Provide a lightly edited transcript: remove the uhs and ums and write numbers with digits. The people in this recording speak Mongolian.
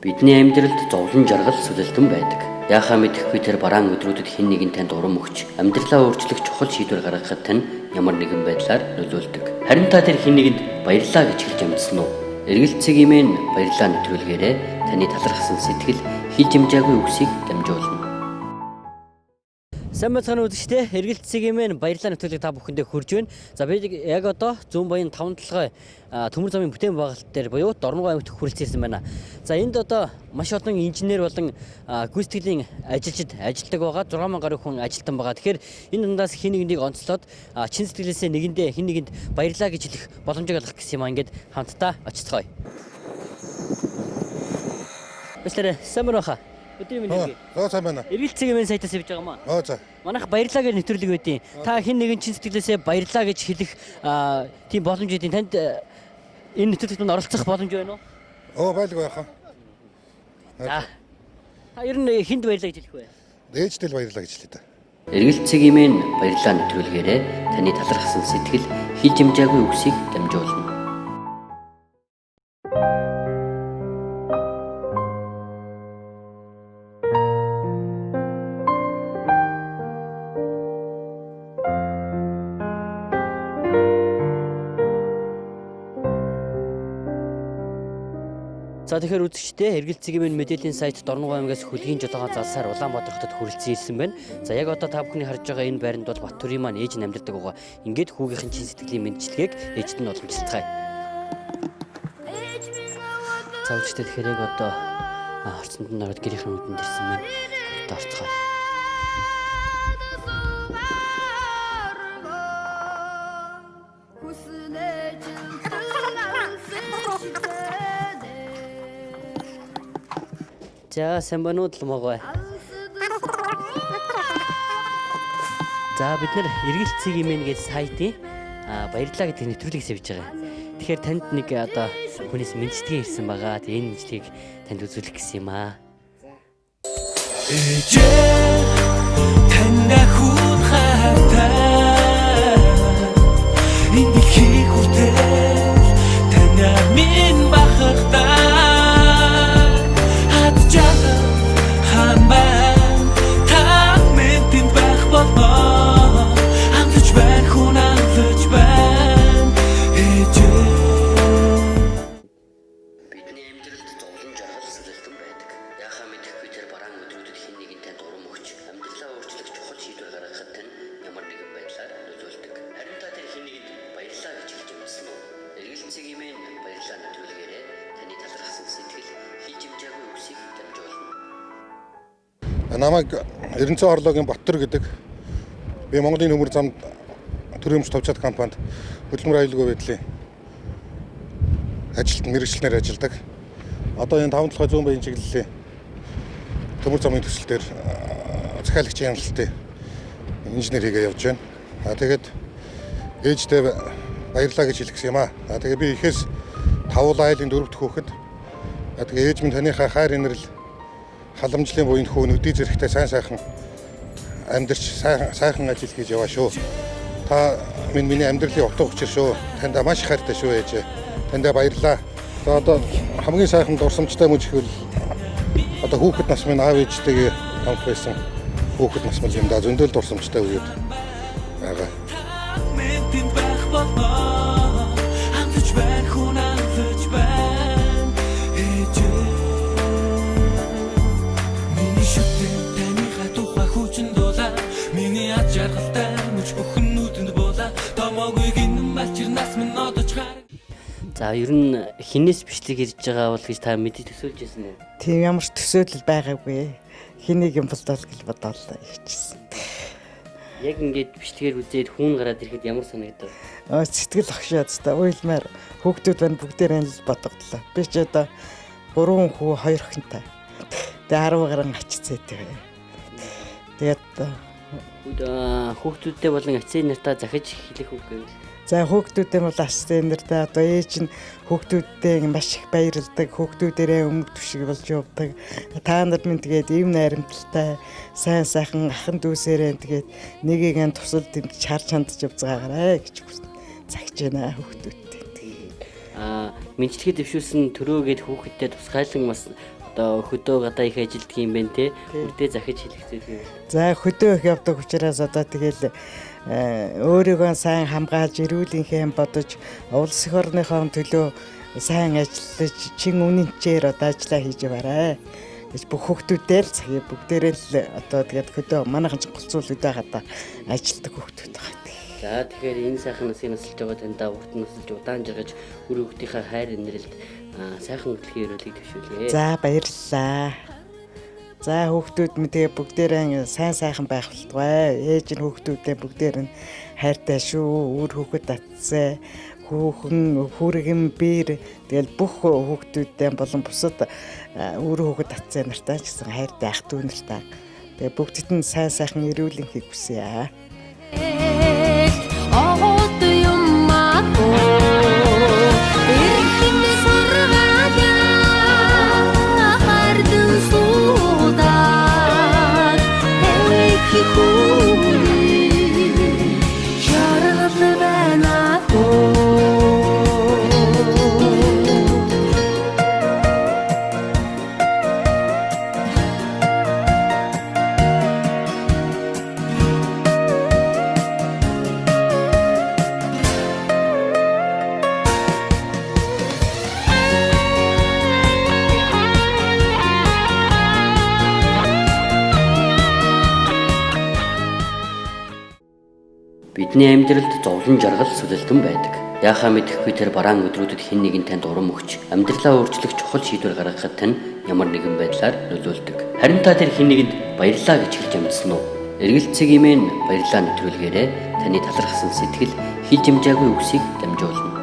Бидний амьдралд зовлон жаргал сүлэлтэн байдаг. Яахаа мэдэхгүй тэр бараан өдрүүдэд хэн нэгэн танд урам өгч, амьдралаа өөрчлөх чухал шийдвэр гаргахад тань ямар нэгэн байдлаар нөлөөлдөг. Харин та тэр хэн нэгэнд баярлалаа гэж хэлж амжсан уу? Эргэлт цэгимэн баярлалаа нэвтрүүлгээрээ таны талархсан сэтгэл хилж амжаагүй үгсийг дамжуулна. Сайн мэцхан үзэгчдээ эргэлт цэгимэн баярлалаа нэвтрүүлэг та бүхэндээ хүрж байна. За би яг одоо Зүүн Баян 5 толгой төмөр замын бүтээн байгуулалт дээр буюу Дорногов аймагт хүрэлцэн ирсэн байна. За энд одоо маш олон инженер болон гүйцэтгэлийн ажилчид ажилтдаг байгаа. 6000 гаруй хүн ажилтан байгаа. Тэгэхээр энэ дундаас хэн нэгэнийг онцлоод чин сэтгэлээсээ нэгэндээ хэн нэгэнд баярлалаа гэж хэлэх боломжийг олгох гэсэн юм аа. Ингээд хамтдаа очицгоё. Баярлалаа. Сайн байна. Өдрийн мэндийг. Сайн байна. Эргэлт цэгимэн сайтаас явж байгаа маа. За. Манайх баярлалаа гэж нэвтрүүлэг байдیں۔ Та хэн нэгэн чин сэтгэлээсээ баярлалаа гэж хэлэх тийм боломж өгдیں۔ Танд энэ нэвтрүүлэгт оролцох боломж байна уу? Байлгүй яхаа. За. Ер нь хэнд баярлалаа гэж хэлэх вэ? Ээждэл баярлалаа гэж хэлээ та. Эргэлт цэгимэн баярлалаа нэвтрүүлгээрээ таны талархсан сэтгэл хилж амжаагүй үгсийг дамжуулна. За тэгэхээр үзэгчдээ эргэлт цэгимэн мэдээллийн сайт Дорногов аймагаас хүлгийн жолоогоо залсаар Улаанбаатар хотод хүрэлцэн ирсэн байна. За яг одоо та бүхний харж байгаа энэ байранд бол Баттүрийн маань ээж нь амьдардаг байгаа. Ингээд хүүгийнхэн чин сэтгэлийн мэдчилгээг ээжд нь уламжилцгаая. За үзэгчдээ тэгэхээр яг одоо орцонд нь ороод гэрийнхэн үдэнд ирсэн байна. Одоо орцгоё. За сайн байна уу талмаагүй. За бид нэр эргэлт цэгимэн гэж сайтын баярлалаа гэдэг нэвтрүүлгийг тавьж байгаа. Тэгэхээр танд нэг одоо хүнээс мэдчилгээ ирсэн байгаа. Тэгээ энэ мэдчилгээг танд үзүүлэх гэсэн юм аа. Ээжээ танда хүн хатаа энэ хий хүртэл тана минь бахартаа Намайг Эрдэнэцэн орлогын Баттүр гэдэг. Би Монголын төмөр замд төрөмж товчоод компанид хөдөлмөр аюулгүй байдлын мэргэжлэнээр ажилладаг. Одоо энэ 5 толгой Зүүн Баян чиглэлийн төмөр замын төсөл дээр захиалагчийн амлалтын инженер хийгээ явж байна. Тэгээд ээждээ баярлалаа гэж хэлэх юм аа. Тэгээд би ихээс 5 айлын 4 дахь хүүхэд. Тэгээд ээж минь таныхаа хайр инрэл халамжлын буйн хөө нүдий зэрэгтэй сайхан амьдарч сайхан ажил хийж яваа шүү. Та миний амьдралын утга учир шүү. Танд маш хайртай шүү ээж. Танд баярлалаа. За одоо хамгийн сайхан дурсамжтай мөн ихвэл одоо хүүхэд нас минь аав ээжтэйгээ хамт байсан хүүхэд нас мал юм да зөндөл дурсамжтай үед байгаа. За ер нь хинээс бичлэг ирж байгаа бол гэж та мэдээ төсөөлж байсан уу? Тийм ямар ч төсөөлөл байгаагүй. Хэнийг юм болдол гэж бодоолаа хийчихсэн. Яг ингээд бичлэгээр үзээд хүүн гараад ирэхэд ямар санагдав? Сэтгэл огшоод та уйлмаар хүүхдүүд байна бүгдээрээ л бодогдлоо. Би ч одоо 3 хүү 2 охинтой. Тэгээ 10 гаруй ачцээтэй. Тэгээд хүүхдүүдтэй болон ачийн нартаа захиж хэлэх үг гэвэл за хүүхдүүдээ бол ассистентэртэй одоо ээж нь хүүхдүүдтэй маш их баярлдаг, хүүхдүүдээрээ өнгө түшиг болж явдаг. Та нар минь тэгээд ийм найрамдалтай сайн сайхан ахын дүүсээрээ тэгээд нэгийг нь тусал дэмж харж хандж явцгаагаарэ гэж загж байна хүүхдүүдтэй. Мэдлэгээ дэвшүүлсэн төрөөгээд хүүхэдтэй тусгайлан бас одоо хөдөө гадаа их ажилддаг юм байна те. Үрдээ захиж хэлэхцээд юм. За хөдөө их явдаг учраас одоо тэгэл өөрийгөө сайн хамгаалж эрүүлэнхээ бодож улс эх орныхон төлөө сайн ажиллаж чин үнэнчээр одоо ажиллаа хийж яваарай гэж бүх хүүхдүүдээ л цагийг бүгдээрээ л одоо тэгээд хөдөө манайхан ч голцуулаад байгаад ажилладаг хүүхдүүд байгаа. За тэгэхээр энэ сайхан насыг насалж байгаа таньда урт насалж удаан жаргаж үр хүүхдийнхээ хайр инрэлд сайхан хөдөлгөөн өрөөлийг төвшүүлье. За баярлалаа. За хүүхдүүд мэдээ бүгдээрээ сайн сайхан байх болтугай. Ээж нь хүүхдүүдээ бүгдээр нь хайртай шүү. Үр хүүхэд татсаа. Хүүхэн хүргэн бэр тэгэл бүх хүүхдүүдтэй болон бусад үр хүүхэд татсаа нартай ч гэсэн хайртай ах дүү нартай. Тэгээ бүгдд нь сайн сайхан эрүүлэнхийг хүсье. Бидний амьдралд зовлон жаргал сүлэлтэн байдаг. Яахаа мэдэхгүй тэр бараан өдрүүдэд хэн нэгэн танд урам өгч амьдралаа өөрчлөх чухал шийдвэр гаргахад тань ямар нэгэн байдлаар нөлөөлдөг. Харин та тэр хэн нэгэнд баярлалаа гэж хэлж амжсан уу? Эргэлт цэг имэн баярлалаа нэвтрүүлгээрээ таны талархсан сэтгэл хилж амжаагүй үгсийг дамжуулна.